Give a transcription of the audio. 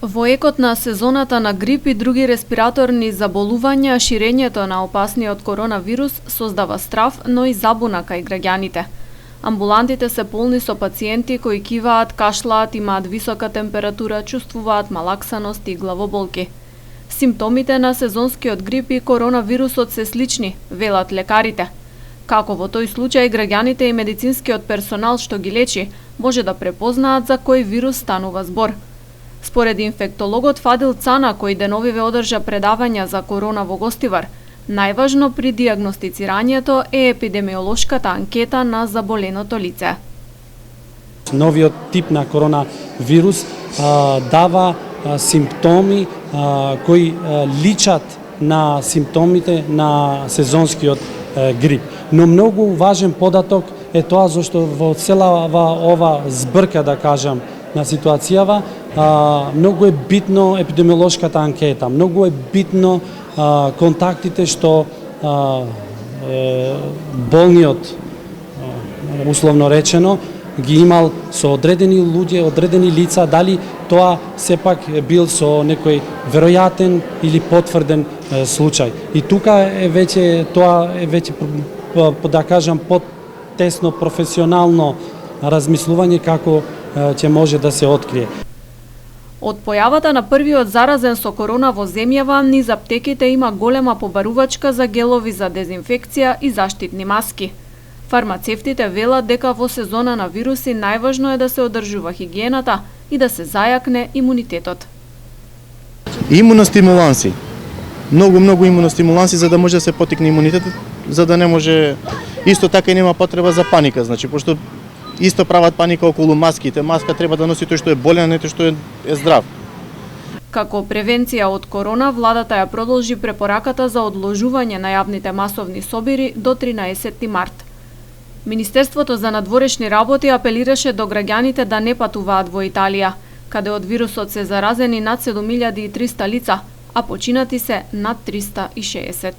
Во екот на сезоната на грип и други респираторни заболувања, ширењето на опасниот коронавирус создава страв, но и забуна кај граѓаните. Амбулантите се полни со пациенти кои киваат, кашлаат, имаат висока температура, чувствуваат малаксаност и главоболки. Симптомите на сезонскиот грип и коронавирусот се слични, велат лекарите. Како во тој случај граѓаните и медицинскиот персонал што ги лечи може да препознаат за кој вирус станува збор. Според инфектологот Фадил Цана, кој деновиве одржа предавања за корона во Гостивар, најважно при дијагностицирањето е епидемиолошката анкета на заболеното лице. Новиот тип на коронавирус дава симптоми кои личат на симптомите на сезонскиот грип. Но многу важен податок е тоа зашто во целава ова збрка, да кажам, на ситуацијава, многу е битно епидемиолошката анкета, многу е битно контактите што болниот, условно речено, ги имал со одредени луѓе, одредени лица, дали тоа сепак бил со некој веројатен или потврден случај. И тука е веќе тоа е веќе, да кажам, потесно професионално размислување како ќе може да се открие. Од појавата на првиот заразен со корона во земјава, низ аптеките има голема побарувачка за гелови за дезинфекција и заштитни маски. Фармацевтите велат дека во сезона на вируси најважно е да се одржува хигиената и да се зајакне имунитетот. Имуностимуланси. Многу имуностимуланси за да може да се потикне имунитетот, за да не може, исто така и нема потреба за паника, значи пошто исто прават паника околу маските. Маска треба да носи тој што е болен, а не тој што е здрав. Како превенција од корона, владата ја продолжи препораката за одложување на јавните масовни собири до 13 март. Министерството за надворешни работи апелираше до граѓаните да не патуваат во Италија, каде од вирусот се заразени над 7300 лица, а починати се над 360.